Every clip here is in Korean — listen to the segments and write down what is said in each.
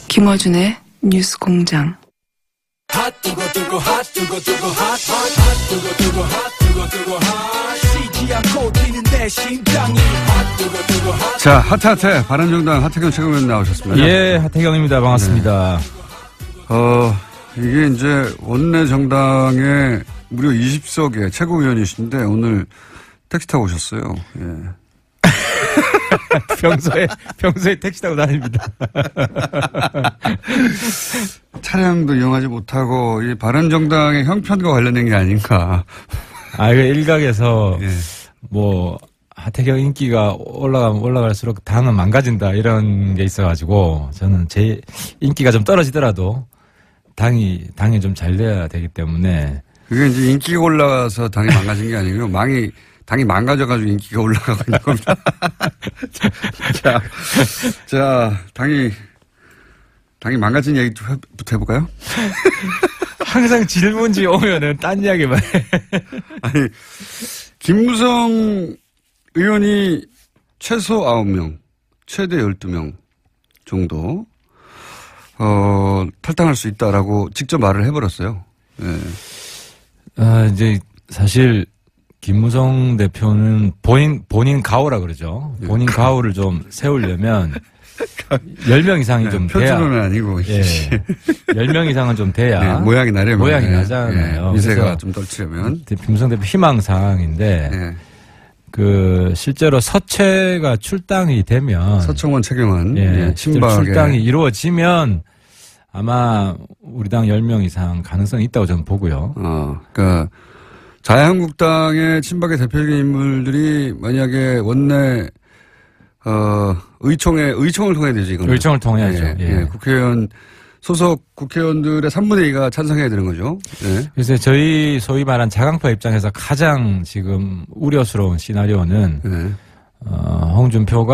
김어준의 뉴스 공장. 자, 핫핫해 바른정당 하태경 최고위원 나오셨습니다. 예, 하태경입니다. 반갑습니다. 네. 이게 이제 원내 정당의 무려 20석의 최고위원이신데 오늘 택시 타고 오셨어요. 예. 평소에 택시 타고 다닙니다. 차량도 이용하지 못하고 이 바른정당의 형편과 관련된 게 아닌가. 그 일각에서 예. 뭐 하태경 인기가 올라가면 올라갈수록 당은 망가진다 이런 게 있어가지고 저는 제 인기가 좀 떨어지더라도 당이 좀 잘 돼야 되기 때문에. 그게 이제 인기가 올라가서 당이 망가진 게 아니고요. 당이 망가져가지고 인기가 올라가고 있는 겁니다. 자, 당이 망가진 얘기부터 해볼까요? 항상 질문지 오면은 딴 이야기만 해. 아니, 김무성 의원이 최소 9명, 최대 12명 정도, 탈당할 수 있다라고 직접 말을 해버렸어요. 네. 이제 사실, 김무성 대표는 본인 가오라 그러죠. 본인 가오를 좀 세우려면 10명 이상이 좀 돼야. 표준어는 아니고. 예. 10명 이상은 좀 돼야. 네, 모양이 나려면. 모양이 나잖아요. 네, 미세가 좀 떨치려면. 김무성 대표 희망사항인데 네. 실제로 서채가 출당이 되면. 서청원 최경환. 예, 출당이 이루어지면 아마 우리 당 10명 이상 가능성이 있다고 저는 보고요. 그러니까 자유한국당의 친박의 대표적인 인물들이 만약에 원내 의총을 통해야 되지 이건. 의총을 통해야죠. 예. 국회의원 소속 국회의원들의 3분의 2가 찬성해야 되는 거죠. 예. 그래서 저희 소위 말한 자강파 입장에서 가장 지금 우려스러운 시나리오는 홍준표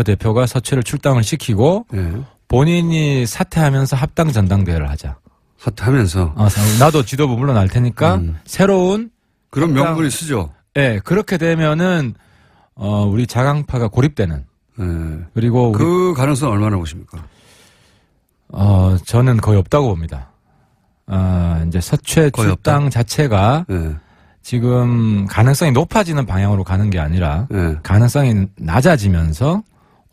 대표가 서초를 출당을 시키고 본인이 사퇴하면서 합당 전당대회를 하자. 사퇴하면서. 나도 지도부 물러날 테니까 새로운 그런 명분이 쓰죠. 네, 그렇게 되면은 우리 자강파가 고립되는. 그리고 그 가능성 얼마나 보십니까? 저는 거의 없다고 봅니다. 이제 서최 출당 자체가 지금 가능성이 높아지는 방향으로 가는 게 아니라 가능성이 낮아지면서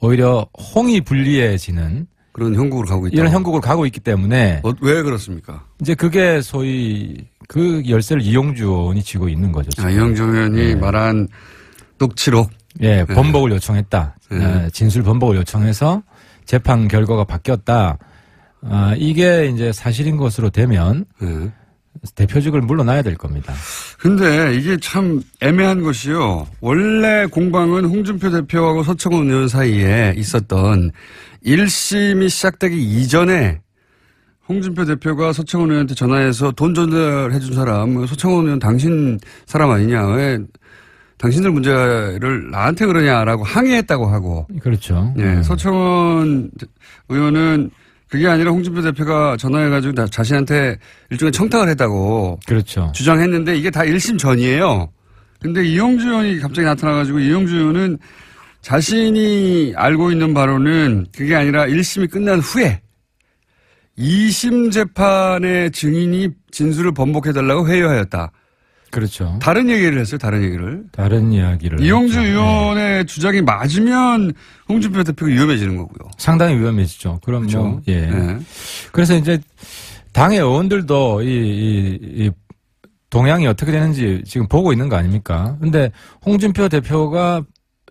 오히려 홍이 불리해지는 그런 형국으로 가고 있다. 이런 형국으로 가고 있기 때문에. 왜 그렇습니까? 이제 그게 소위 그 열쇠를 이용주 의원이 쥐고 있는 거죠. 지금. 이용주 의원이 말한 녹취록. 예, 번복을 요청했다. 진술 번복을 요청해서 재판 결과가 바뀌었다. 이게 이제 사실인 것으로 되면 대표직을 물러나야 될 겁니다. 근데 이게 참 애매한 것이요. 원래 공방은 홍준표 대표하고 서청원 의원 사이에 있었던 1심이 시작되기 이전에 홍준표 대표가 서청원 의원한테 전화해서 돈 전달해 준 사람, 서청원 의원 당신 사람 아니냐, 왜 당신들 문제를 나한테 그러냐라고 항의했다고 하고. 그렇죠. 예, 서청원 의원은 그게 아니라 홍준표 대표가 전화해가지고 자신한테 일종의 청탁을 했다고. 그렇죠. 주장했는데 이게 다 1심 전이에요. 근데 이용주 의원이 갑자기 나타나가지고 이용주 의원은 자신이 알고 있는 바로는 그게 아니라 1심이 끝난 후에 2심 재판의 증인이 진술을 번복해달라고 회유하였다. 그렇죠. 다른 얘기를 했어요. 다른 이야기를. 이용주 의원의 주장이 맞으면 홍준표 대표가 위험해지는 거고요. 상당히 위험해지죠. 그럼 그렇죠. 뭐, 예. 그래서 이제 당의 의원들도 이 동향이 어떻게 되는지 지금 보고 있는 거 아닙니까? 근데 홍준표 대표가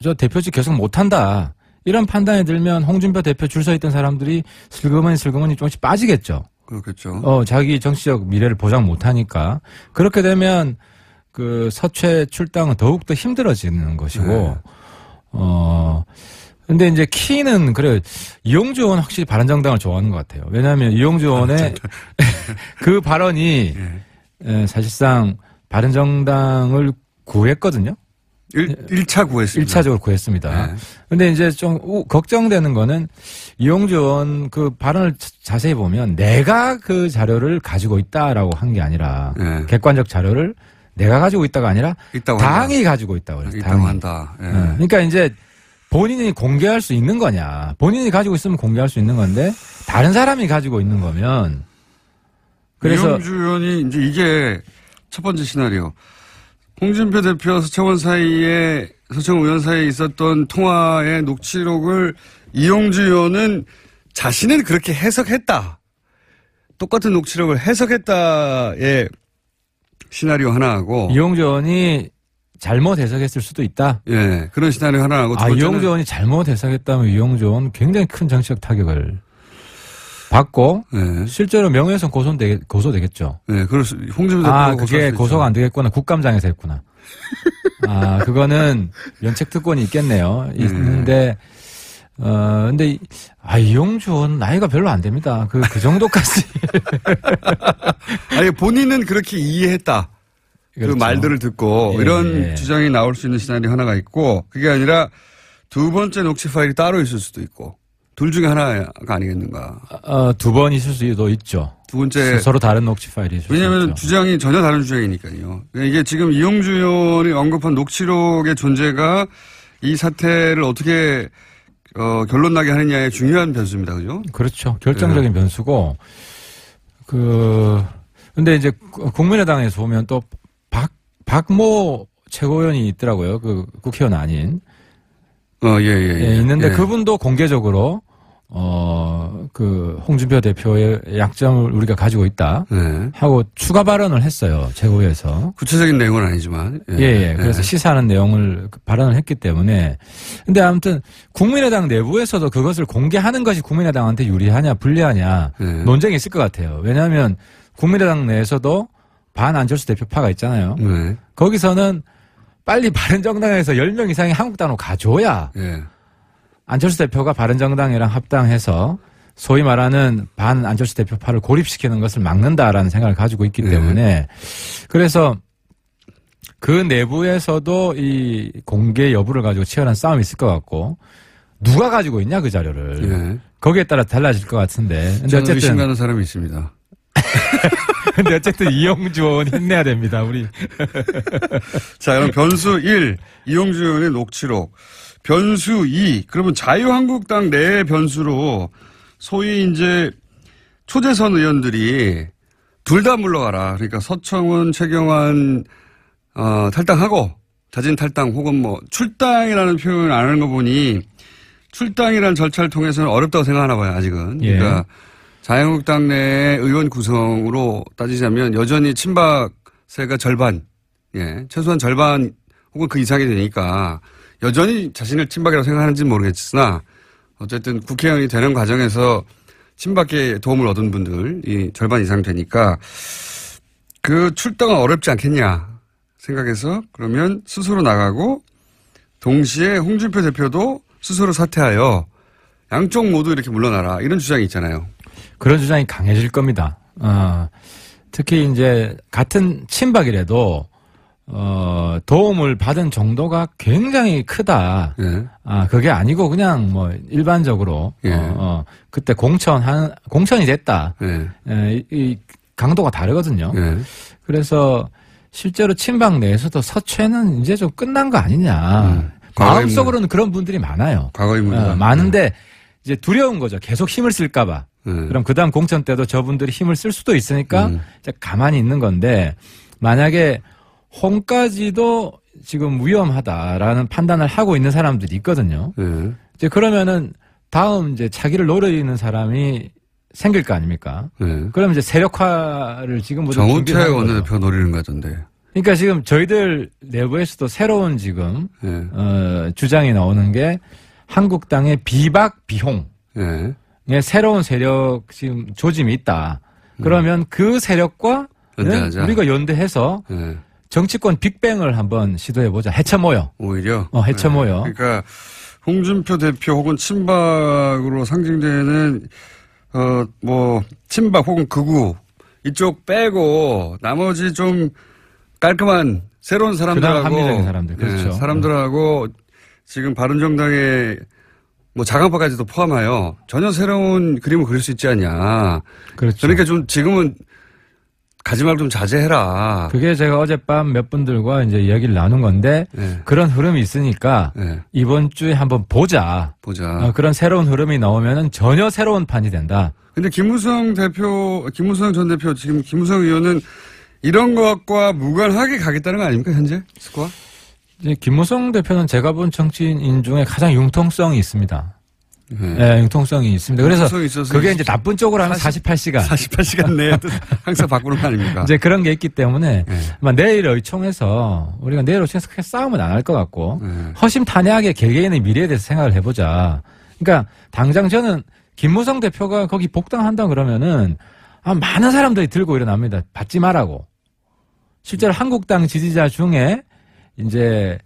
저 대표직 계속 못한다. 이런 판단이 들면 홍준표 대표 줄 서 있던 사람들이 슬그머니 조금씩 빠지겠죠. 그렇겠죠. 자기 정치적 미래를 보장 못하니까. 그렇게 되면 그 서채 출당은 더욱더 힘들어지는 것이고, 근데 이제 키는 그래 이용주 의원 확실히 바른정당을 좋아하는 것 같아요. 왜냐하면 이용주 의원의 그 발언이 사실상 바른정당을 구했거든요. 1차 구했습니다. 1차적으로 구했습니다. 근데 이제 좀 걱정되는 거는 이용주 의원 그 발언을 자세히 보면 내가 그 자료를 가지고 있다라고 한 게 아니라 객관적 자료를 내가 가지고 있다가 아니라 당이 한다. 가지고 있다고 그래서 있다고 한다. 그러니까 이제 본인이 공개할 수 있는 거냐. 본인이 가지고 있으면 공개할 수 있는 건데 다른 사람이 가지고 있는 거면 그래서 이용주 의원이 이제 이게 첫 번째 시나리오. 홍준표 대표와 서청원 의원 사이에 있었던 통화의 녹취록을 이용주 의원은 자신은 그렇게 해석했다. 똑같은 녹취록을 해석했다의 시나리오 하나하고 이용주 의원이 잘못 해석했을 수도 있다. 예, 그런 시나리오 하나하고 이용주 의원이 잘못 해석했다면 이용주 의원은 굉장히 큰 정치적 타격을 받고 실제로 명예훼손 고소되겠죠. 네, 그래서 홍준표 대표가 그게 고소가 안 되겠구나. 국감장에서 했구나. 그거는 면책특권이 있겠네요. 있는데 근데 이용주 의원 나이가 별로 안 됩니다. 그 정도까지. 아니 본인은 그렇게 이해했다. 그렇죠. 그 말들을 듣고 이런 주장이 나올 수 있는 시나리오 하나가 있고 그게 아니라 두 번째 녹취 파일이 따로 있을 수도 있고 둘 중에 하나가 아니겠는가. 두 번 있을 수도 있죠. 두 번째 서로 다른 녹취 파일이 있을 왜냐하면 수 있죠. 주장이 전혀 다른 주장이니까요. 이게 지금 이용주 의원이 언급한 녹취록의 존재가 이 사태를 어떻게 결론 나게 하느냐의 중요한 변수입니다. 그죠? 그렇죠. 결정적인 변수고 근데 이제 국민의당에서 보면 또 박모 최고위원이 있더라고요. 그 국회의원 아닌. 있는데 그분도 공개적으로 그 홍준표 대표의 약점을 우리가 가지고 있다 하고 추가 발언을 했어요. 최고위에서. 구체적인 내용은 아니지만. 그래서 시사하는 내용을 발언을 했기 때문에. 근데 아무튼 국민의당 내부에서도 그것을 공개하는 것이 국민의당한테 유리하냐 불리하냐 논쟁이 있을 것 같아요. 왜냐하면 국민의당 내에서도 반안철수 대표파가 있잖아요. 거기서는 빨리 바른정당에서 10명 이상이 한국당으로 가줘야 안철수 대표가 바른정당이랑 합당해서 소위 말하는 반안철수 대표파를 고립시키는 것을 막는다라는 생각을 가지고 있기 때문에 그래서 그 내부에서도 이 공개 여부를 가지고 치열한 싸움이 있을 것 같고 누가 가지고 있냐 그 자료를 거기에 따라 달라질 것 같은데 근데 어쨌든 의심가는 사람이 있습니다. 근데 어쨌든 이용주 의원 힘내야 됩니다, 우리. 자, 그럼 변수 1, 이용주 의원의 녹취록. 변수 2, 그러면 자유한국당 내 변수로 소위 이제 초재선 의원들이 둘 다 물러가라. 그러니까 서청원, 최경환, 탈당하고 자진 탈당 혹은 뭐 출당이라는 표현을 안 하는 거 보니 출당이라는 절차를 통해서는 어렵다고 생각하나 봐요, 아직은. 그러니까 자유한국당 내 의원 구성으로 따지자면 여전히 친박세가 절반, 최소한 절반 혹은 그 이상이 되니까 여전히 자신을 친박이라고 생각하는지는 모르겠으나 어쨌든 국회의원이 되는 과정에서 친박계 도움을 얻은 분들이 절반 이상 되니까 그 출당은 어렵지 않겠냐 생각해서 그러면 스스로 나가고 동시에 홍준표 대표도 스스로 사퇴하여 양쪽 모두 이렇게 물러나라 이런 주장이 있잖아요. 그런 주장이 강해질 겁니다. 특히 이제 같은 친박이라도 도움을 받은 정도가 굉장히 크다. 그게 아니고 그냥 뭐 일반적으로 그때 공천이 됐다. 이 강도가 다르거든요. 그래서 실제로 친박 내에서도 서채는 이제 좀 끝난 거 아니냐. 마음속으로는 그런 분들이 많아요. 과거의 문제 많은데 이제 두려운 거죠. 계속 힘을 쓸까봐. 그럼 그다음 공천 때도 저분들이 힘을 쓸 수도 있으니까 이제 가만히 있는 건데 만약에 홍까지도 지금 위험하다라는 판단을 하고 있는 사람들이 있거든요. 이제 그러면은 다음 이제 차기를 노리는 사람이 생길 거 아닙니까? 그럼 이제 세력화를 지금부터 정우택 원내대표 노리는 거던데. 그러니까 지금 저희들 내부에서도 새로운 지금 주장이 나오는 게 한국당의 비박 비홍. 새로운 세력 지금 조짐이 있다. 그러면 그 세력과 우리가 연대해서 정치권 빅뱅을 한번 시도해보자. 해쳐모여. 오히려. 해쳐모여. 네. 그러니까 홍준표 대표 혹은 친박으로 상징되는 친박 혹은 극우 이쪽 빼고 나머지 좀 깔끔한 새로운 사람들하고 합리적인 사람들. 그렇죠. 네, 사람들하고 지금 바른정당의 자강파까지도 포함하여 전혀 새로운 그림을 그릴 수 있지 않냐. 그렇죠. 그러니까 좀 지금은 가지 말고 좀 자제해라. 그게 제가 어젯밤 몇 분들과 이제 이야기를 나눈 건데 네. 그런 흐름이 있으니까 네. 이번 주에 한번 보자. 그런 새로운 흐름이 나오면은 전혀 새로운 판이 된다. 근데 김무성 전 대표, 지금 김무성 의원은 이런 것과 무관하게 가겠다는 거 아닙니까, 현재? 스코어? 이제 김무성 대표는 제가 본 정치인 중에 가장 융통성이 있습니다. 네, 융통성이 있습니다. 그래서 그게 이제 나쁜 쪽으로 하면 48시간. 48시간 내에 항상 바꾸는 거 아닙니까? 이제 그런 게 있기 때문에 내일 의총에서 우리가 내일 의총에서 크게 싸움은 안 할 것 같고 허심탄회하게 개개인의 미래에 대해서 생각을 해보자. 그러니까 당장 저는 김무성 대표가 거기 복당한다 그러면은 많은 사람들이 들고 일어납니다. 받지 말라고. 실제로 한국당 지지자 중에 이제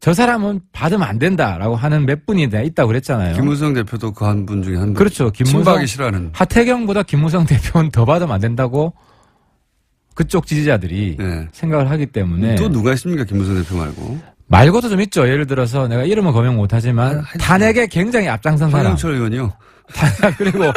저 사람은 받으면 안 된다라고 하는 몇 분이 있다고 그랬잖아요. 김무성 대표도 그 한 분 중에 한 분. 그렇죠. 친박이 싫어하는. 하태경보다 김무성 대표는 더 받으면 안 된다고 그쪽 지지자들이 생각을 하기 때문에. 또 누가 있습니까? 김무성 대표 말고. 말고도 좀 있죠. 예를 들어서 내가 이름은 거명 못하지만 탄핵에 굉장히 앞장선 사람. 황영철 의원이요. 그리고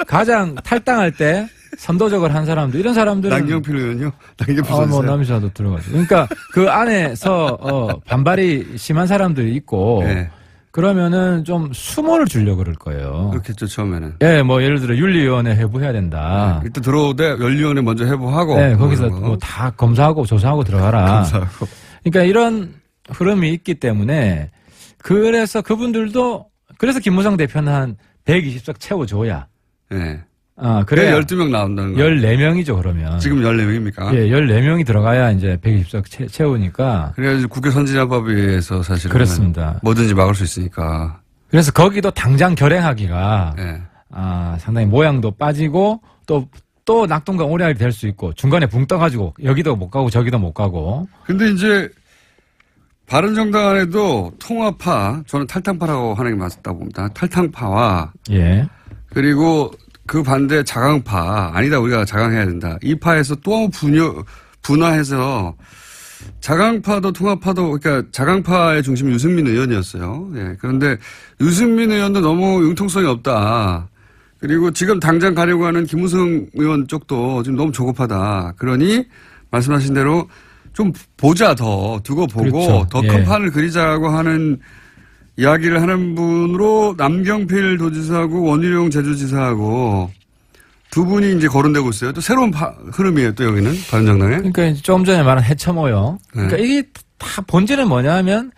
가장 탈당할 때 선도적으로 한 사람들, 이런 사람들은. 남경필 의원이요? 남경필 선수. 남이사도 들어가죠. 그러니까 그 안에서 반발이 심한 사람들이 있고. 그러면은 좀 수모를 주려고 그럴 거예요. 그렇겠죠, 처음에는. 예를 들어 윤리위원회 회부해야 된다. 일단 들어오되 윤리위원회 먼저 회부하고. 거기서 다 검사하고 조사하고 들어가라. 검사하고. 그러니까 이런 흐름이 있기 때문에 그래서 그분들도 그래서 김무성 대표는 한 120석 채워줘야. 그래 12명 나온다는 거. 14명이죠, 그러면. 지금 14명입니까? 14명이 들어가야 이제 120석 채우니까. 그래야지 국회 선진화법에 의해서 사실은. 그렇습니다. 뭐든지 막을 수 있으니까. 그래서 거기도 당장 결행하기가. 상당히 모양도 빠지고 또 낙동강 오리알이 될 수 있고 중간에 붕 떠가지고 여기도 못 가고 저기도 못 가고. 근데 이제 바른정당 안에도 통합파, 저는 탈당파라고 하는 게 맞다고 봅니다. 탈당파와. 그리고 그 반대 자강파, 아니다 우리가 자강해야 된다. 이 파에서 또 분화해서 자강파도 통합파도, 그러니까 자강파의 중심은 유승민 의원이었어요. 그런데 유승민 의원도 너무 융통성이 없다. 그리고 지금 당장 가려고 하는 김무성 의원 쪽도 지금 너무 조급하다. 그러니 말씀하신 대로 좀 보자, 두고 보고 그렇죠. 더 큰 판을 그리자고 하는 이야기를 하는 분으로 남경필 도지사하고 원희룡 제주지사하고 두 분이 이제 거론되고 있어요. 또 새로운 흐름이에요. 또 여기는 바른정당에. 그러니까 이제 조금 전에 말한 해쳐모여. 그러니까 이게 다 본질은 뭐냐면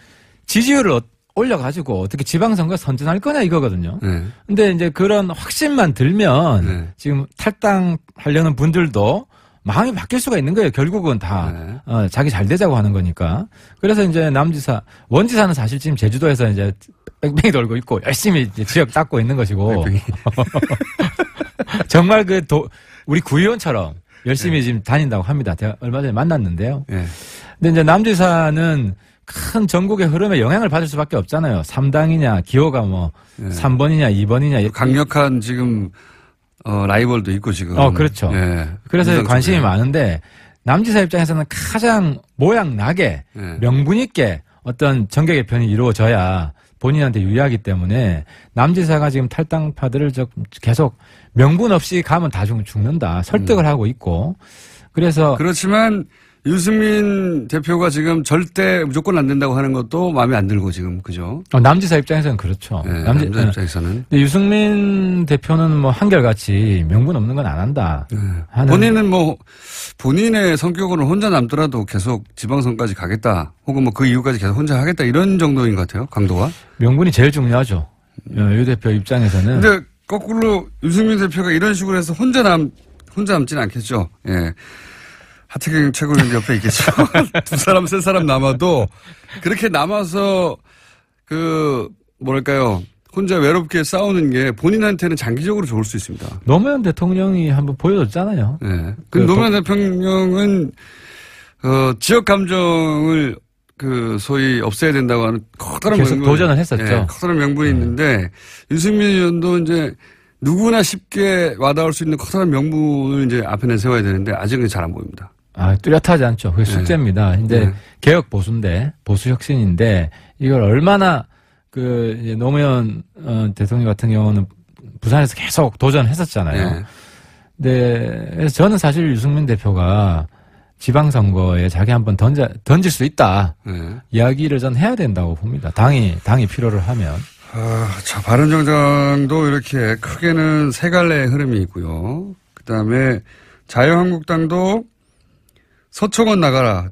지지율을 올려가지고 어떻게 지방선거 선전할 거냐 이거거든요. 근데 이제 그런 확신만 들면 지금 탈당하려는 분들도 마음이 바뀔 수가 있는 거예요. 결국은 다 자기 잘 되자고 하는 거니까. 그래서 이제 원지사는 사실 지금 제주도에서 이제 뺑뺑이 돌고 있고 열심히 이제 지역 닦고 있는 것이고. 정말 우리 구의원처럼 열심히 지금 다닌다고 합니다. 제가 얼마 전에 만났는데요. 근데 이제 남지사는 큰 전국의 흐름에 영향을 받을 수밖에 없잖아요. 3당이냐, 기호가 3번이냐, 2번이냐. 강력한 지금 라이벌도 있고 지금. 그렇죠. 그래서 관심이 많은데 남지사 입장에서는 가장 모양 나게 명분 있게 어떤 정계 개편이 이루어져야 본인한테 유리하기 때문에 남지사가 지금 탈당파들을 계속 명분 없이 가면 다 죽는다. 설득을 하고 있고. 그래서. 그렇지만 유승민 대표가 지금 절대 무조건 안 된다고 하는 것도 마음에 안 들고 지금, 그죠? 남지사 입장에서는 그렇죠. 남지사 입장에서는. 근데 유승민 대표는 한결같이 명분 없는 건 안 한다. 본인은 본인의 성격으로 혼자 남더라도 계속 지방선까지 가겠다. 혹은 그 이후까지 계속 혼자 하겠다. 이런 정도인 것 같아요. 강도가. 명분이 제일 중요하죠. 유 대표 입장에서는. 근데 거꾸로 유승민 대표가 이런 식으로 해서 혼자 남지는 않겠죠. 하태경 최고위원 옆에 있겠죠. 두 사람, 세 사람 남아도 그렇게 남아서 혼자 외롭게 싸우는 게 본인한테는 장기적으로 좋을 수 있습니다. 노무현 대통령이 한번 보여줬잖아요. 노무현 대통령은 지역 감정을 소위 없애야 된다고 하는 커다란 계속 도전을 했었죠. 네, 커다란 명분이 있는데 유승민 의원도 이제 누구나 쉽게 와닿을 수 있는 커다란 명분을 이제 앞에 내세워야 되는데 아직은 잘 안 보입니다. 뚜렷하지 않죠. 그게 숙제입니다. 이제 개혁 보수인데 보수 혁신인데 이걸 얼마나 이제 노무현 대통령 같은 경우는 부산에서 계속 도전했었잖아요. 네. 그래서 저는 사실 유승민 대표가 지방선거에 자기 한번 던질 수 있다. 이야기를 전 해야 된다고 봅니다. 당이 필요를 하면. 바른정당도 이렇게 크게는 세 갈래의 흐름이 있고요. 그 다음에 자유한국당도 서청원 나가라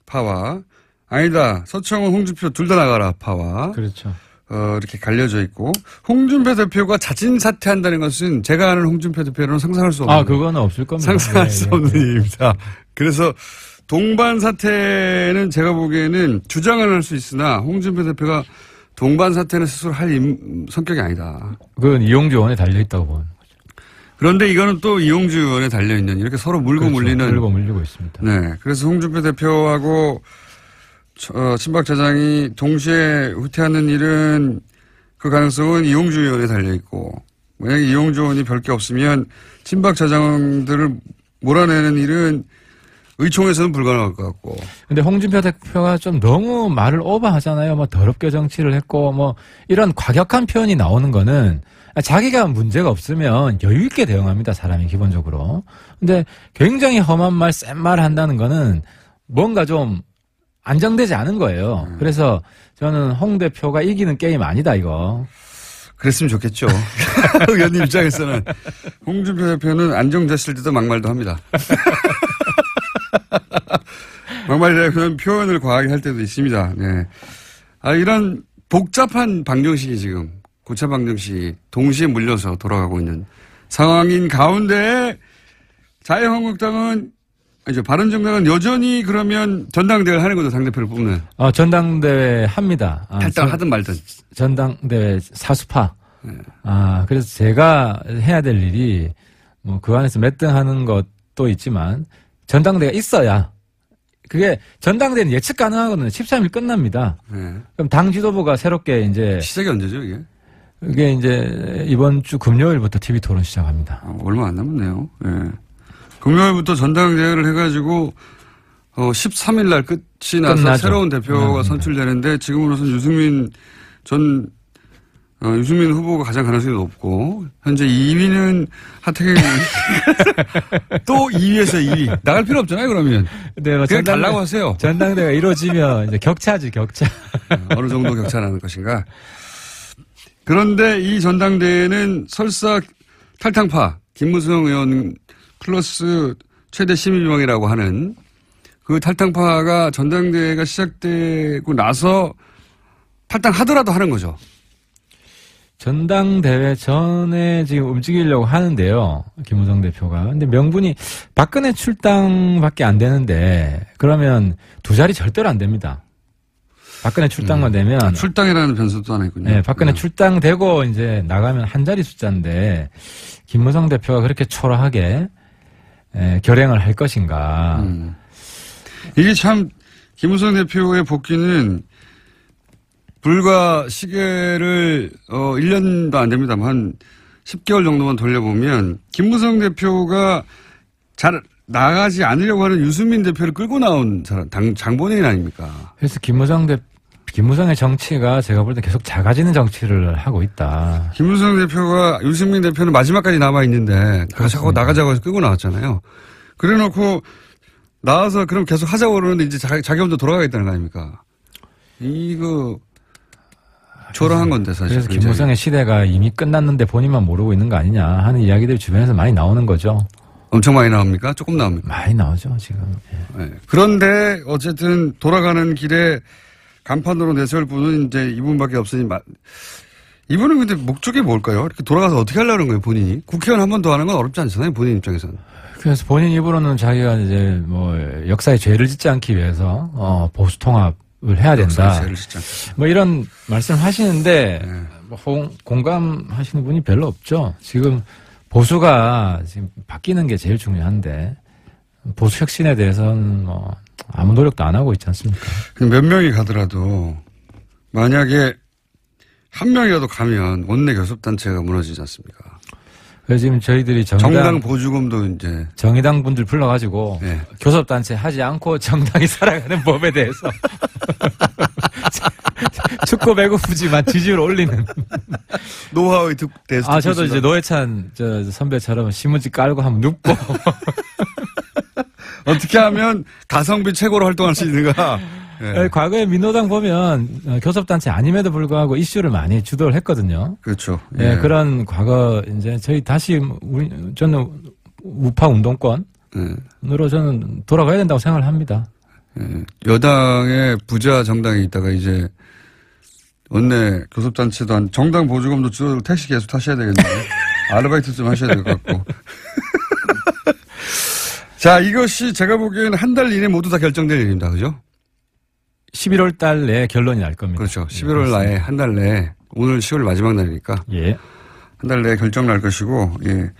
파와 아니다 서청원 홍준표 둘 다 나가라 파와 그렇죠. 이렇게 갈려져 있고 홍준표 대표가 자진 사퇴한다는 것은 제가 아는 홍준표 대표로는 상상할 수 없는 그거는 없을 겁니다. 상상할 수 없는 일입니다. 그래서 동반 사퇴는 제가 보기에는 주장을 할 수 있으나 홍준표 대표가 동반 사퇴는 스스로 할 성격이 아니다. 그건 이용주 의원에 달려 있다고 보는 거죠. 그런데 이거는 또 이용주 의원에 달려 있는 이렇게 서로 물고 물리고 있습니다. 네, 그래서 홍준표 대표하고 친박 좌장이 동시에 후퇴하는 일은 그 가능성은 이용주 의원에 달려 있고 만약에 이용주 의원이 별 게 없으면 친박 좌장들을 몰아내는 일은 의총에서는 불가능할 것 같고. 근데 홍준표 대표가 좀 너무 말을 오버하잖아요. 뭐 더럽게 정치를 했고 뭐 이런 과격한 표현이 나오는 거는 자기가 문제가 없으면 여유 있게 대응합니다. 사람이 기본적으로. 근데 굉장히 험한 말, 센 말을 한다는 거는 뭔가 좀 안정되지 않은 거예요. 그래서 저는 홍 대표가 이기는 게임 아니다 이거. 그랬으면 좋겠죠. 의원님 입장에서는 홍준표 대표는 안정됐을 때도 막말도 합니다. 막말이라면 표현을 과하게 할 때도 있습니다. 네. 이런 복잡한 방정식이 지금 고차 방정식이 동시에 물려서 돌아가고 있는 상황인 가운데 자유한국당은 바른정당은 여전히 그러면 전당대회를 하는 거죠. 당대표를 뽑는. 전당대회 합니다. 탈당을 하든 말든. 전당대회 사수파. 네. 그래서 제가 해야 될 일이 뭐 그 안에서 몇 등 하는 것도 있지만 전당대회가 있어야 그게 전당대회는 예측 가능하거든요. 13일 끝납니다. 네. 그럼 당 지도부가 새롭게 이제. 시작이 언제죠, 이게? 이게 이제 이번 주 금요일부터 TV 토론 시작합니다. 얼마 안 남았네요. 네. 금요일부터 전당대회를 해가지고 13일 날 끝이 나서 끝나죠. 새로운 대표가 선출되는데 지금으로서는 유승민 후보가 가장 가능성이 높고 현재 2위는 하태경 또 2위에서 2위 나갈 필요 없잖아요. 그러면 네, 그냥 달라고 하세요. 전당대회가 이루어지면 이제 격차지 격차. 어느 정도 격차 나는 것인가. 그런데 이 전당대회는 설사 탈당파 김무성 의원 플러스 최대 심의비망이라고 하는 그 탈당파가 전당대회가 시작되고 나서 탈당하더라도 하는 거죠. 전당대회 전에 지금 움직이려고 하는데요. 김무성 대표가. 근데 명분이 박근혜 출당밖에 안 되는데 그러면 두 자리 절대로 안 됩니다. 박근혜 출당만 되면. 출당이라는 변수도 하나 있군요. 네, 박근혜 출당되고 이제 나가면 한 자리 숫자인데 김무성 대표가 그렇게 초라하게 결행을 할 것인가. 이게 참 김무성 대표의 복귀는 불과 시계를 1년도 안 됩니다만 한 10개월 정도만 돌려보면 김무성 대표가 잘 나가지 않으려고 하는 유승민 대표를 끌고 나온 사람, 장본인 아닙니까? 그래서 김무성의 정치가 제가 볼 때 계속 작아지는 정치를 하고 있다. 김무성 대표가 유승민 대표는 마지막까지 남아있는데 자꾸 나가자고 해서 끌고 나왔잖아요. 그래 놓고 나와서 그럼 계속 하자고 그러는데 이제 자기 혼자 돌아가겠다는 거 아닙니까? 이거 초라한 건데 사실. 그래서 김무성의 시대가 이미 끝났는데 본인만 모르고 있는 거 아니냐 하는 이야기들이 주변에서 많이 나오는 거죠. 엄청 많이 나옵니까? 조금 나옵니까? 많이 나오죠 지금. 네. 그런데 어쨌든 돌아가는 길에 간판으로 내세울 분은 이제 이분밖에 없으니 이분은 근데 목적이 뭘까요? 이렇게 돌아가서 어떻게 하려는 거예요 본인이? 국회의원 한 번 더 하는 건 어렵지 않잖아요 본인 입장에서는. 그래서 본인 입으로는 자기가 이제 뭐 역사에 죄를 짓지 않기 위해서 보수 통합을 해야 된다. 뭐 이런 말씀을 하시는데 네. 뭐 공감하시는 분이 별로 없죠. 지금 보수가 지금 바뀌는 게 제일 중요한데 보수 혁신에 대해서는 뭐 아무 노력도 안 하고 있지 않습니까? 몇 명이 가더라도 만약에 한 명이라도 가면 원내 교섭단체가 무너지지 않습니까? 그래서 지금 저희들이 정당 보조금도 이제 정의당 분들 불러가지고 네. 교섭단체 하지 않고 정당이 살아가는 법에 대해서 축구 배고프지만 지지율 올리는 노하우의 대해서 저도 이제 노회찬 선배처럼 신문지 깔고 한번 눕고 어떻게 하면 가성비 최고로 활동할 수 있는가? 네. 과거에 민노당 보면 교섭단체 아님에도 불구하고 이슈를 많이 주도를 했거든요. 그렇죠. 예. 그런 과거 이제 저희 다시 저는 우파 운동권으로 저는 돌아가야 된다고 생각을 합니다. 예. 여당의 부자 정당에 있다가 이제 원내 교섭단체도 한 정당 보조금도 줄어들고 택시 계속 타셔야 되겠네요. 아르바이트 좀 하셔야 될 것 같고. 자, 이것이 제가 보기에는 한 달 이내 모두 다 결정될 일입니다. 그죠? 11월 달 내에 결론이 날 겁니다. 그렇죠. 11월 내에 한 달 내에 오늘 10월 마지막 날이니까. 예. 한 달 내에 결정 날 것이고, 예.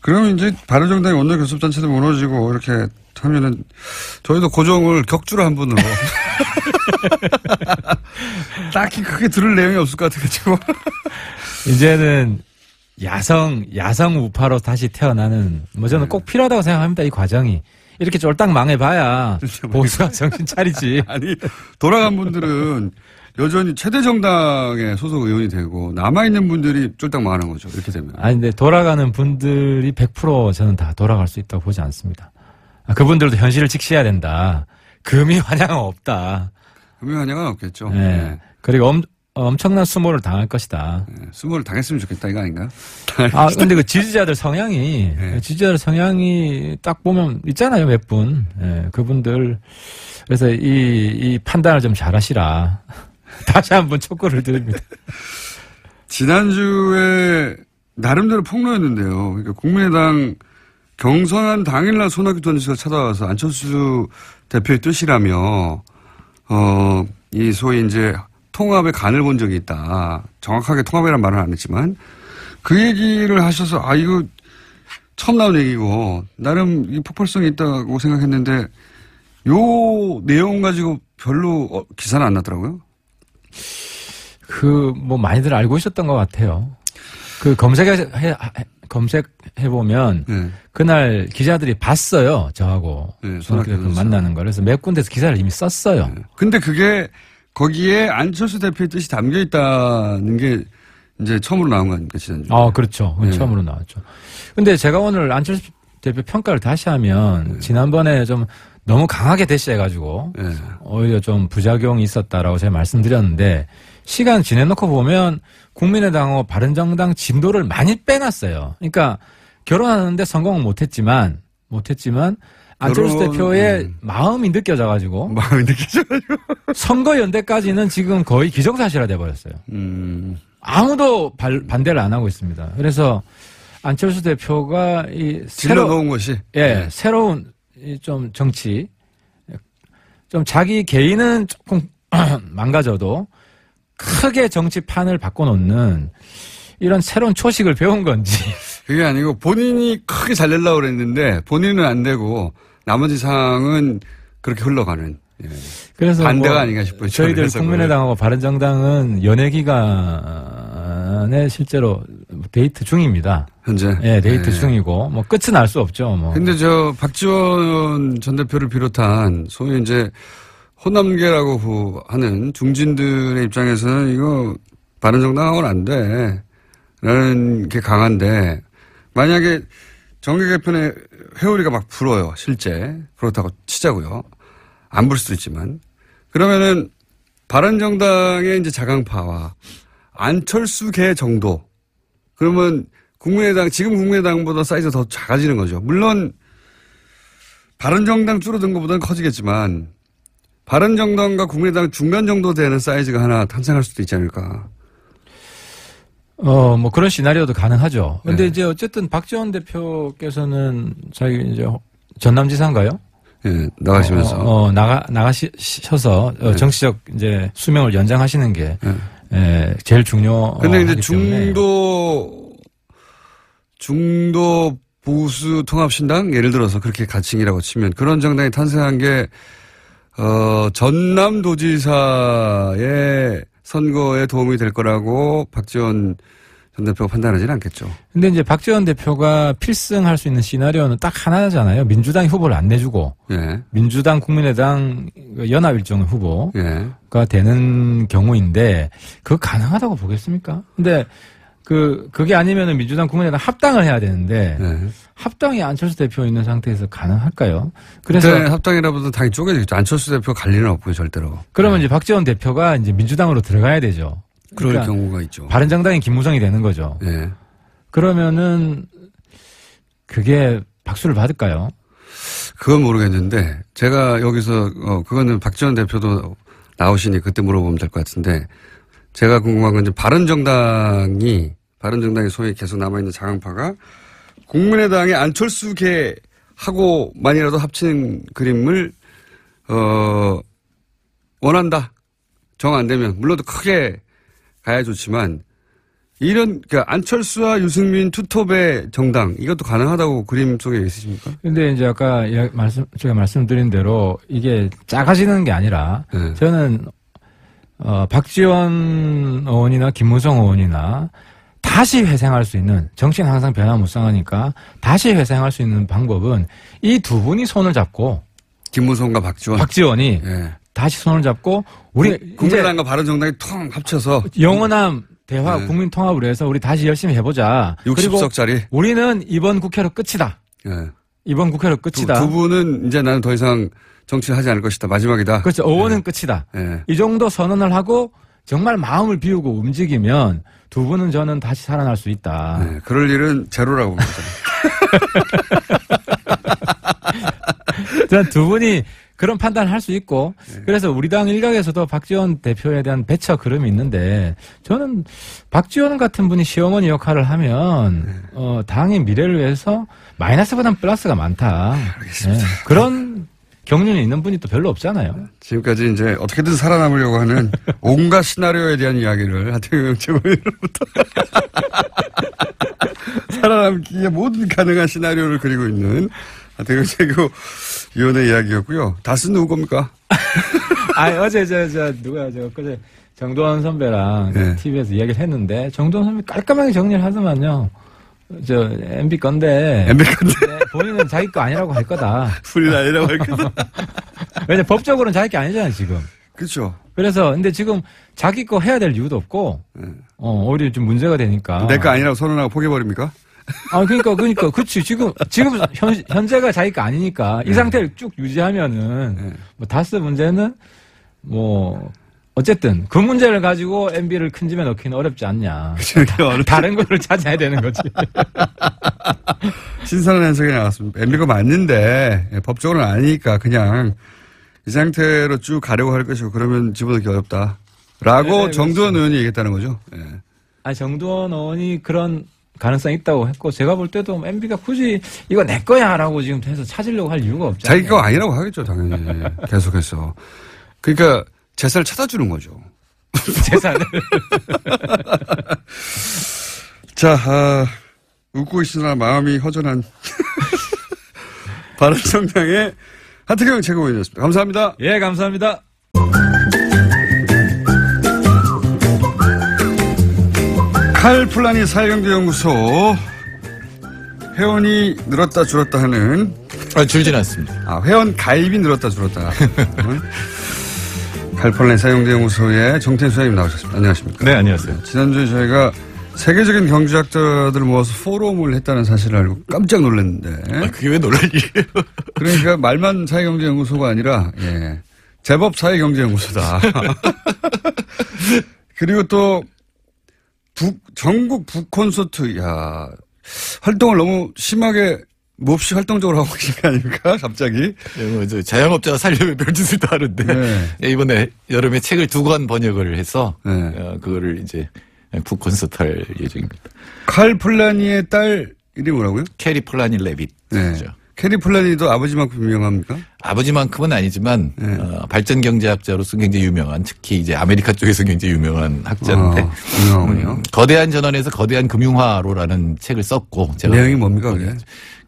그러면 이제 바른정당의 원내 교섭단체도 무너지고 이렇게 하면은 저희도 고정을 격주로 한 분으로. 딱히 크게 들을 내용이 없을 것 같아가지고. 이제는 야성 우파로 다시 태어나는, 저는 꼭 필요하다고 생각합니다, 이 과정이. 이렇게 쫄딱 망해봐야 보수가 정신 차리지. 아니, 돌아간 분들은 여전히 최대 정당의 소속 의원이 되고, 남아있는 분들이 쫄딱 망하는 거죠, 이렇게 되면. 아니, 근데 돌아가는 분들이 100% 저는 다 돌아갈 수 있다고 보지 않습니다. 그분들도 현실을 직시해야 된다. 금이 환영은 없다. 금이 환영은 없겠죠. 네. 네. 그리고 엄청난 수모를 당할 것이다. 네. 수모를 당했으면 좋겠다, 이거 아닌가요? 근데 그 지지자들 성향이, 네. 지지자들 성향이 딱 보면 있잖아요, 몇 분. 네. 그분들. 그래서 이 판단을 좀 잘 하시라. 다시 한번 촉구를 드립니다. 지난주에 나름대로 폭로했는데요. 그러니까 국민의당 경선한 당일날 손학규 전 지사가 찾아와서 안철수 대표의 뜻이라며, 이 소위 이제 통합의 간을 본 적이 있다. 정확하게 통합이라는 말은 안 했지만, 그 얘기를 하셔서, 이거 처음 나온 얘기고, 나름 이 폭발성이 있다고 생각했는데, 요 내용 가지고 별로 기사는 안 났더라고요. 많이들 알고 있었던 것 같아요. 검색해보면, 네. 그날 기자들이 봤어요, 저하고. 네, 손학규 대표 만나는 거. 그래서 몇 군데서 기사를 이미 썼어요. 네. 근데 그게, 거기에 안철수 대표의 뜻이 담겨 있다는 게 이제 처음으로 나온 거 아닙니까, 지난주에. 그렇죠. 네. 처음으로 나왔죠. 근데 제가 오늘 안철수 대표 평가를 다시 하면, 지난번에 좀 너무 강하게 대시해가지고, 네. 오히려 좀 부작용이 있었다라고 제가 말씀드렸는데, 시간 지내놓고 보면 국민의당하고 바른정당 진도를 많이 빼놨어요. 그러니까 결혼하는데 성공은 못했지만 안철수 대표의 마음이 느껴져가지고 선거 연대까지는 지금 거의 기정사실화 돼버렸어요. 아무도 반대를 안 하고 있습니다. 그래서 안철수 대표가 질러놓은 것이 새로운 좀 정치, 좀 자기 개인은 조금 망가져도 크게 정치판을 바꿔놓는 이런 새로운 초식을 배운 건지. 그게 아니고 본인이 크게 잘 내려고 그랬는데 본인은 안 되고 나머지 상황은 그렇게 흘러가는. 예. 그래서 반대가 아닌가 싶어요. 저희들 국민의당하고 바른정당은 연애 기간에 실제로 데이트 중입니다. 현재. 예, 데이트 중이고 끝은 알 수 없죠. 근데 박지원 전 대표를 비롯한 소위 이제 호남계라고 하는 중진들의 입장에서는 이거 바른정당하고는 안 돼. 라는 게 강한데 만약에 정계 개편의 회오리가 막 불어요. 실제. 그렇다고 치자고요. 안 불 수도 있지만. 그러면은 바른정당의 이제 자강파와 안철수계 정도. 그러면 지금 국민의당보다 사이즈가 더 작아지는 거죠. 물론 바른정당 줄어든 것보다는 커지겠지만 바른정당과 국민의당 중간 정도 되는 사이즈가 하나 탄생할 수도 있지 않을까. 그런 시나리오도 가능하죠. 근데 네. 이제 어쨌든 박지원 대표께서는 자기 이제 전남지사인가요? 예, 나가시면서. 나가셔서 네. 정치적 이제 수명을 연장하시는 게 제일 중요. 근데 이제 중도 보수 통합신당 예를 들어서 그렇게 가칭이라고 치면 그런 정당이 탄생한 게 전남도지사의 선거에 도움이 될 거라고 박지원 전 대표가 판단하지는 않겠죠. 근데 이제 박지원 대표가 필승할 수 있는 시나리오는 딱 하나잖아요. 민주당이 후보를 안 내주고 예. 민주당, 국민의당 연합 일정 후보가 예. 되는 경우인데 그거 가능하다고 보겠습니까? 근데 그게 아니면은 민주당, 국민의당 합당을 해야 되는데 예. 합당이 안철수 대표 있는 상태에서 가능할까요? 그래서 합당이라보다 당이 쪼개지겠죠. 안철수 대표 갈 리는 없고요, 절대로. 그러면 이제 박지원 대표가 이제 민주당으로 들어가야 되죠. 그럴 그러니까 경우가 있죠. 바른정당이 김무성이 되는 거죠. 예. 그러면은 그게 박수를 받을까요? 그건 모르겠는데 제가 여기서 그거는 박지원 대표도 나오시니 그때 물어보면 될 것 같은데 제가 궁금한 건 이제 바른정당이 소위 계속 남아있는 장황파가 국민의당의 안철수계하고만이라도 합치는 그림을 원한다. 정 안 되면 물론 크게 가야 좋지만 이런 그러니까 안철수와 유승민 투톱의 정당 이것도 가능하다고 그림 속에 있으십니까? 근데 이제 아까 제가 말씀드린 대로 이게 작아지는 게 아니라 네. 저는 박지원 의원이나 김무성 의원이나 다시 회생할 수 있는 정치는 항상 변화무쌍하니까 다시 회생할 수 있는 방법은 이 두 분이 손을 잡고 김무성과 박지원이 예. 다시 손을 잡고 우리 국민의당과 바른정당이 통 합쳐서 영원한 대화 네. 국민 통합으로 해서 우리 다시 열심히 해보자. 60석짜리. 우리는 이번 국회로 끝이다. 예. 이번 국회로 끝이다. 두 분은 이제 나는 더 이상 정치하지 않을 것이다. 마지막이다. 그렇죠. 의원은 끝이다. 예. 이 정도 선언을 하고 정말 마음을 비우고 움직이면 두 분은 저는 다시 살아날 수 있다. 네, 그럴 일은 제로라고 봅니다. 저는 두 분이 그런 판단을 할 수 있고 그래서 우리 당 일각에서도 박지원 대표에 대한 배처 그름이 있는데 저는 박지원 같은 분이 시어머니 역할을 하면 당의 미래를 위해서 마이너스보단 플러스가 많다. 알겠습니다. 네. 그런 경륜이 있는 분이 또 별로 없잖아요. 지금까지 이제 어떻게든 살아남으려고 하는 온갖 시나리오에 대한 이야기를 하태경 최고위원으로부터 살아남기에 모든 가능한 시나리오를 그리고 있는 하태경 최고위원의 이야기였고요. 다스는 누구 겁니까? 어제 누가 그제 정도원 선배랑 네. TV에서 이야기를 했는데 정도원 선배 깔끔하게 정리를 하더만요. MB 건데. 본인은 자기 거 아니라고 할 거다. 불이 아니라고 할 거다. 왜냐 법적으로는 자기 게 아니잖아요 지금. 그렇죠. 그래서 근데 지금 자기 거 해야 될 이유도 없고 오히려 좀 문제가 되니까. 내 거 아니라고 선언하고 포기해버립니까? 그러니까 그렇지 지금 현재가 자기 거 아니니까 이 상태를 쭉 유지하면은 뭐 다스 문제는 뭐 어쨌든 그 문제를 가지고 MB를 큰 집에 넣기는 어렵지 않냐. 다른 거를 찾아야 되는 거지. 신선한 해석이 나왔습니다. MB가 맞는데 법적으로는 아니니까 그냥 이 상태로 쭉 가려고 할 것이고 그러면 집어넣기 어렵다. 라고 네, 정두원 그렇죠. 의원이 얘기했다는 거죠. 네. 정두원 의원이 그런 가능성이 있다고 했고 제가 볼 때도 MB가 굳이 이거 내 거야 라고 지금 해서 찾으려고 할 이유가 없잖아요. 자기 거 아니라고 하겠죠 당연히. 계속해서. 그러니까 재산을 찾아주는 거죠. 재산을. 자, 웃고 있으나 마음이 허전한 바른정당의 하태경 최고위원이었습니다. 감사합니다. 예, 감사합니다. 칼플라니 사회경제연구소 회원이 늘었다 줄었다 하는 줄진 않습니다. 회원 가입이 늘었다 줄었다. 칼플라니 사회경제연구소의 정태인 소장님 나오셨습니다. 안녕하십니까? 네, 안녕하세요. 지난주에 저희가 세계적인 경제학자들을 모아서 포럼을 했다는 사실을 알고 깜짝 놀랐는데. 그게 왜 놀랄 일이에요? 그러니까 말만 사회경제연구소가 아니라 제법 사회경제연구소다. 그리고 또 전국 북콘서트 활동을 너무 심하게 몹시 활동적으로 하고 계신 거 아닙니까? 갑자기. 자영업자가 살려면 별짓을 다 하는데 이번에 여름에 책을 2권 번역을 해서 그거를 이제 북콘서트 할 예정입니다. 칼 플라니의 딸 이름이 뭐라고요? 캐리 플라니 레빗. 네. 캐리 플래니도 아버지만큼 유명합니까? 아버지만큼은 아니지만 네. 발전 경제학자로서 굉장히 유명한, 특히 이제 아메리카 쪽에서 굉장히 유명한 학자인데 유명하군요. 거대한 전환에서 거대한 금융화로라는 책을 썼고 제가 내용이 뭡니까 그게?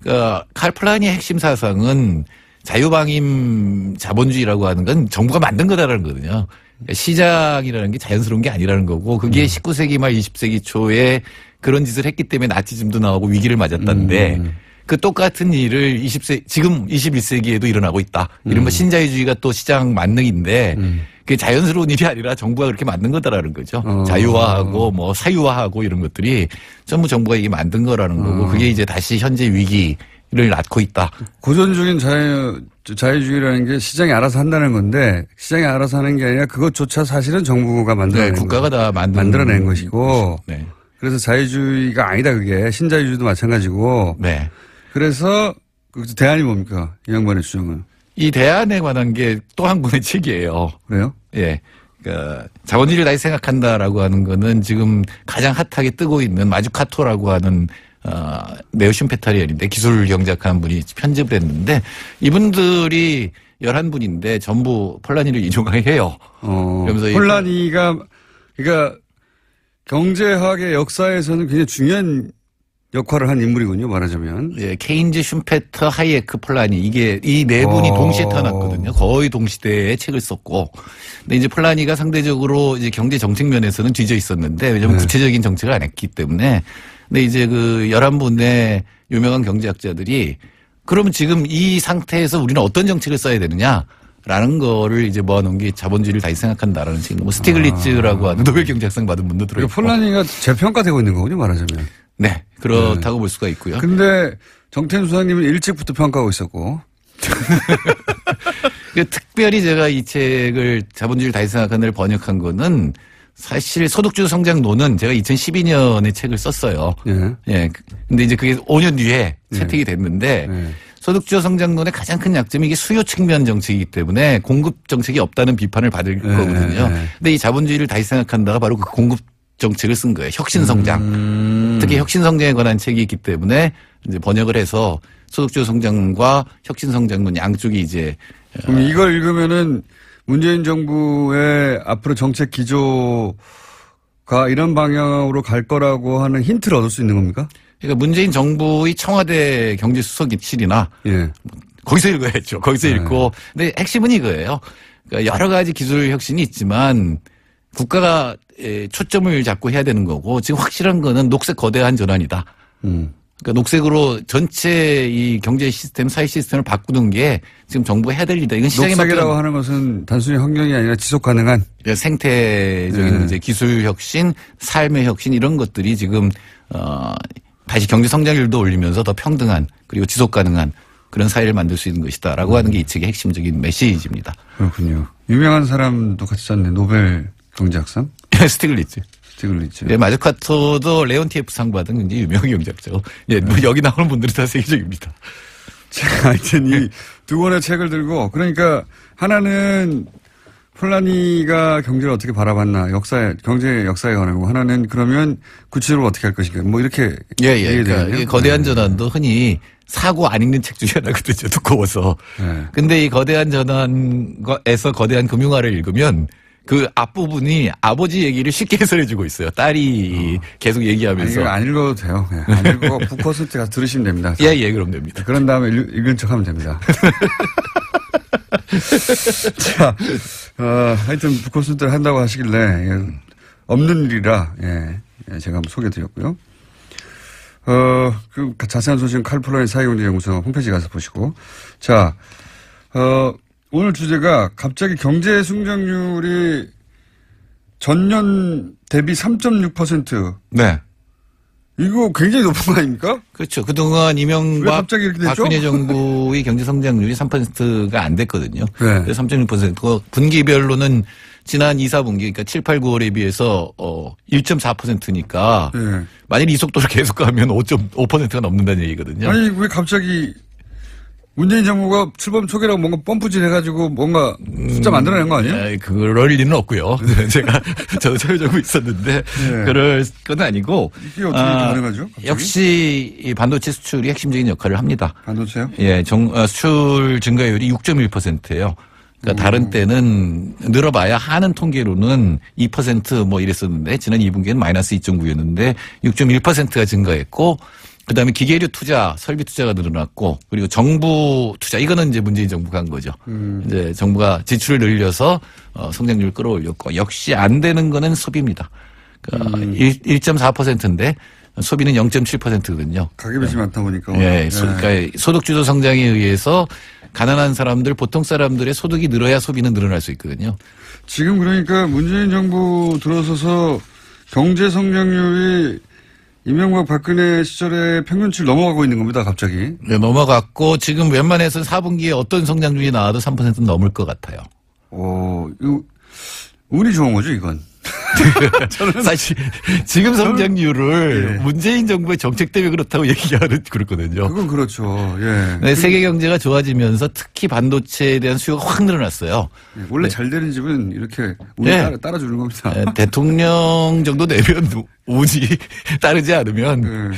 그러니까 칼 플라니의 핵심 사상은 자유방임 자본주의라고 하는 건 정부가 만든 거다라는 거거든요. 그러니까 시장이라는 게 자연스러운 게 아니라는 거고 그게 19세기 말 20세기 초에 그런 짓을 했기 때문에 나치즘도 나오고 위기를 맞았다는데 그 똑같은 일을 지금 21세기에도 일어나고 있다. 이른바 신자유주의가 또 시장 만능인데 그게 자연스러운 일이 아니라 정부가 그렇게 만든 거다라는 거죠. 자유화하고 뭐 사유화하고 이런 것들이 전부 정부가 이게 만든 거라는 거고 그게 이제 다시 현재 위기를 낳고 있다. 고전적인 자유주의라는 게 시장이 알아서 한다는 건데 시장이 알아서 하는 게 아니라 그것조차 사실은 정부가 만들어낸 네, 국가가 다 만들어낸 것이고 네. 그래서 자유주의가 아니다 그게 신자유주의도 마찬가지고 네. 그래서 대안이 뭡니까? 이 양반의 주장은. 이 대안에 관한 게 또 한 권의 책이에요. 그래요? 예. 그러니까 자본주의를 다시 생각한다라고 하는 거는 지금 가장 핫하게 뜨고 있는 마주카토라고 하는 네오 슌페타리언인데 기술 경제학하는 분이 편집을 했는데 이분들이 11분인데 전부 폴라니를 인용해요. 그러면서 폴라니가 그러니까 경제학의 역사에서는 굉장히 중요한 역할을 한 인물이군요, 말하자면. 예, 케인즈, 슌페터, 하이에크, 폴라니 이게 이 네 분이 동시에 태어났거든요. 거의 동시대에 책을 썼고. 근데 이제 폴라니가 상대적으로 이제 경제 정책 면에서는 뒤져 있었는데 왜냐면 구체적인 정책을 안 했기 때문에. 근데 이제 그 11분의 유명한 경제학자들이 그러면 지금 이 상태에서 우리는 어떤 정책을 써야 되느냐? 라는 거를 이제 모아놓은 게 자본주의를 다시 생각한다라는 책. 뭐 스티글리츠라고 하는 노벨 경제학상 받은 분도 들어있고. 폴라니가 재평가되고 있는 거군요, 말하자면. 네. 그렇다고 볼 수가 있고요. 근데 정태인 수석님은 일찍부터 평가하고 있었고. 특별히 제가 이 책을 자본주의를 다시 생각하는 걸 번역한 거는 사실 소득주도 성장론은 제가 2012년에 책을 썼어요. 예. 예. 근데 이제 그게 5년 뒤에 채택이 됐는데 소득주도 성장론의 가장 큰 약점이 이게 수요 측면 정책이기 때문에 공급 정책이 없다는 비판을 받을 거거든요. 근데 이 자본주의를 다시 생각한다가 바로 그 공급 정책을 쓴 거예요. 혁신성장. 특히 혁신성장에 관한 책이 있기 때문에 이제 번역을 해서 소득주도 성장과 혁신성장론 양쪽이 이제. 그럼 이걸 읽으면은 문재인 정부의 앞으로 정책 기조가 이런 방향으로 갈 거라고 하는 힌트를 얻을 수 있는 겁니까? 그러니까 문재인 정부의 청와대 경제수석실이나 거기서 읽어야죠. 거기서 읽고. 근데 핵심은 이거예요. 그러니까 여러 가지 기술 혁신이 있지만 국가가 초점을 잡고 해야 되는 거고 지금 확실한 거는 녹색 거대한 전환이다. 그러니까 녹색으로 전체 이 경제 시스템, 사회 시스템을 바꾸는 게 지금 정부가 해야 될 일이다. 이건 시장에 녹색이라고 하는 것은 단순히 환경이 아니라 지속 가능한 생태적인 이제 기술 혁신, 삶의 혁신 이런 것들이 지금 다시 경제 성장률도 올리면서 더 평등한 그리고 지속 가능한 그런 사회를 만들 수 있는 것이다라고 하는 게 이 책의 핵심적인 메시지입니다. 그렇군요. 유명한 사람도 같이 썼네. 노벨 경제학상? 스티글리츠. 네, 마주카토도 레온티에프 상 받은 굉장히 유명한 경제학자고. 예, 뭐 여기 나오는 분들이 다 세계적입니다. 제가 하여튼 이 두 권의 책을 들고 그러니까 하나는 폴라니가 경제를 어떻게 바라봤나 경제 역사에 관하고 하나는 그러면 구체적으로 어떻게 할 것인가 뭐 이렇게 그러니까 거대한 전환도 흔히 사고 안 읽는 책 중에 하나거든요. 두꺼워서. 근데 이 거대한 전환에서 거대한 금융화를 읽으면 그 앞부분이 아버지 얘기를 쉽게 해설해주고 있어요. 딸이 계속 얘기하면서. 안 읽어도 돼요. 안 읽고 북커스트 가서 들으시면 됩니다. 예, 그럼 됩니다. 그런 다음에 읽은 척 하면 됩니다. 자, 하여튼 북커스트를 한다고 하시길래 없는 일이라 제가 한번 소개해드렸고요. 그 자세한 소식은 칼플라니 사회경제연구소 홈페이지 가서 보시고. 자, 오늘 주제가 갑자기 경제 성장률이 전년 대비 3.6%. 네. 이거 굉장히 높은 거 아닙니까? 그렇죠. 그동안 이명박 박근혜 정부의 경제 성장률이 3%가 안 됐거든요. 네. 3.6%고 분기별로는 지난 2, 4분기 그러니까 7, 8, 9월에 비해서 1.4%니까 네. 만일 이 속도를 계속 가면 5.5%가 넘는다는 얘기거든요. 아니 왜 갑자기 문재인 정부가 출범 초기라고 뭔가 펌프질 해가지고 뭔가 숫자 만들어낸 거 아니에요? 그럴 리는 없고요. 저도 참여정부 있었는데 그럴 건 아니고. 이게 어떻게 가능하죠? 갑자기? 역시 이 반도체 수출이 핵심적인 역할을 합니다. 반도체요? 예, 수출 증가율이 6.1%예요. 그러니까 다른 때는 늘어봐야 하는 통계로는 2% 뭐 이랬었는데 지난 2분기에는 마이너스 2.9였는데 6.1%가 증가했고 그다음에 기계류 투자, 설비 투자가 늘어났고 그리고 정부 투자 이거는 이제 문재인 정부가 한 거죠. 이제 정부가 지출을 늘려서 성장률을 끌어올렸고 역시 안 되는 거는 소비입니다. 그러니까 1.4%인데 소비는 0.7%거든요. 가계빚이 많다 보니까. 예, 그러니까 소득주도 성장에 의해서 가난한 사람들, 보통 사람들의 소득이 늘어야 소비는 늘어날 수 있거든요. 지금 그러니까 문재인 정부 들어서서 경제 성장률이 이명박 박근혜 시절에 평균치를 넘어가고 있는 겁니다, 갑자기. 네, 넘어갔고 지금 웬만해서 4분기에 어떤 성장률이 나와도 3%는 넘을 것 같아요. 이거 운이 좋은 거죠, 이건. 사실 지금 성장률을 문재인 정부의 정책 때문에 그렇다고 얘기하는 그렇거든요. 그건 그렇죠. 예. 네, 세계 경제가 좋아지면서 특히 반도체에 대한 수요가 확 늘어났어요. 원래 잘 되는 집은 이렇게 운이 따라주는 겁니다. 대통령 정도 내면 운이 따르지 않으면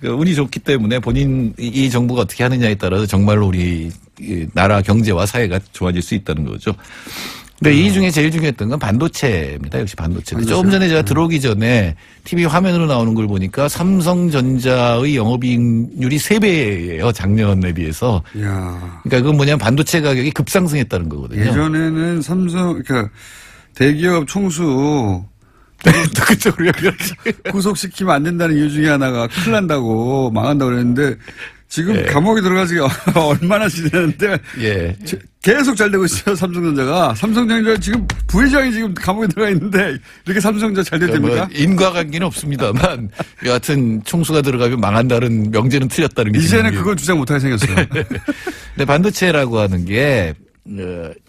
운이 좋기 때문에 본인 이 정부가 어떻게 하느냐에 따라서 정말로 우리 나라 경제와 사회가 좋아질 수 있다는 거죠. 근데 이 중에 제일 중요했던 건 반도체입니다. 역시 반도체. 조금 전에 제가 들어오기 전에 TV 화면으로 나오는 걸 보니까 삼성전자의 영업이익률이 3배예요. 작년에 비해서. 이야. 그러니까 그건 뭐냐면 반도체 가격이 급상승했다는 거거든요. 예전에는 그러니까 대기업 총수 그쪽으로 구속시키면 안 된다는 이유 중에 하나가 큰일 난다고 망한다고 그랬는데 지금 감옥에 들어가지 얼마나 지냈는데 계속 잘 되고 있어요. 삼성전자가. 삼성전자 지금 부회장이 지금 감옥에 들어가 있는데 이렇게 삼성전자 잘 그러니까 됩니까? 뭐 인과관계는 없습니다만 여하튼 총수가 들어가면 망한다는 명제는 틀렸다는 게 이제는 그걸 주장 못하게 생겼어요. 근데 반도체라고 하는 게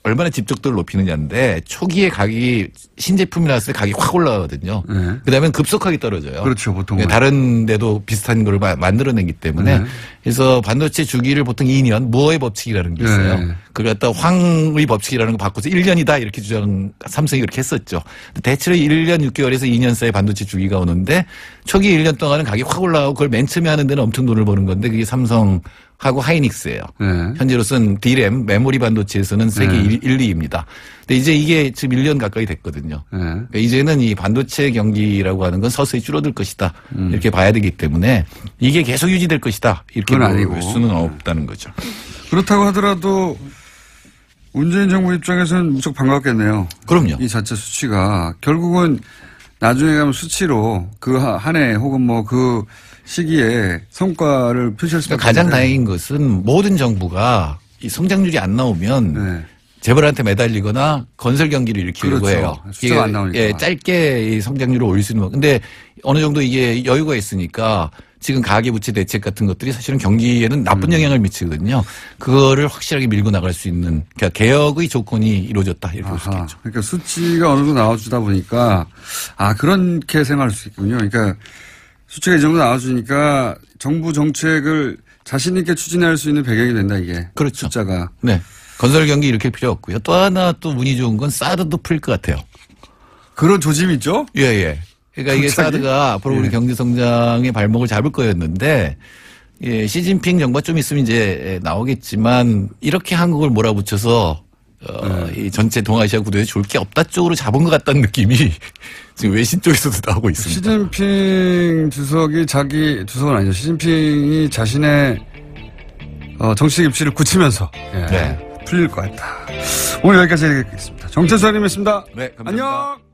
얼마나 집적도를 높이느냐인데 초기에 가격이 신제품이 나왔을 때 가격이 확 올라가거든요. 그다음에 급속하게 떨어져요. 그렇죠. 보통은. 다른 데도 비슷한 걸 만들어내기 때문에 그래서 반도체 주기를 보통 2년 무어의 법칙이라는 게 있어요. 그걸 갖다 황의 법칙이라는 거 바꿔서 1년이다 이렇게 삼성이 그렇게 했었죠. 대체로 1년 6개월에서 2년 사이 반도체 주기가 오는데 초기 1년 동안은 가격이 확 올라가고 그걸 맨 처음에 하는 데는 엄청 돈을 버는 건데 그게 삼성하고 하이닉스예요. 현재로서는 D램 메모리 반도체에서는 세계 1, 2위입니다. 근데 이제 이게 지금 1년 가까이 됐거든요. 그러니까 이제는 이 반도체 경기라고 하는 건 서서히 줄어들 것이다. 이렇게 봐야 되기 때문에 이게 계속 유지될 것이다. 이렇게 볼 수는 없다는 거죠. 그렇다고 하더라도 문재인 정부 입장에서는 무척 반갑겠네요. 그럼요. 이 자체 수치가 결국은 나중에 가면 수치로 그 한 해 혹은 뭐 그 시기에 성과를 표시할 수밖에 그러니까 가장 다행인 것은 모든 정부가 이 성장률이 안 나오면 재벌한테 매달리거나 건설 경기를 일으키려고 해요. 숫자가 안 나오니까. 짧게 이 성장률을 올릴 수 있는 거. 근데 어느 정도 이게 여유가 있으니까 지금 가계부채 대책 같은 것들이 사실은 경기에는 나쁜 영향을 미치거든요. 그거를 확실하게 밀고 나갈 수 있는 그러니까 개혁의 조건이 이루어졌다 이렇게 볼 수 있겠죠. 그러니까 수치가 어느 정도 나와주다 보니까 그렇게 생각할 수 있군요. 그러니까 수치가 이 정도 나와주니까 정부 정책을 자신 있게 추진할 수 있는 배경이 된다 이게. 그렇죠. 숫자가. 네. 건설 경기 일으킬 필요 없고요. 또 하나 또 운이 좋은 건 사드도 풀 것 같아요. 그런 조짐이 있죠? 예. 그러니까 이게 사드가 앞으로 우리 경제 성장의 발목을 잡을 거였는데 시진핑 정부가 좀 있으면 이제 나오겠지만 이렇게 한국을 몰아붙여서 이 전체 동아시아 구도에 좋을 게 없다 쪽으로 잡은 것 같다는 느낌이 지금 외신 쪽에서도 나오고 있습니다. 시진핑 주석은 아니죠. 시진핑이 자신의 정치적 입지를 굳히면서 풀릴 것 같다. 오늘 여기까지 하겠습니다. 정철수님이었습니다. 네, 감사합니다. 안녕.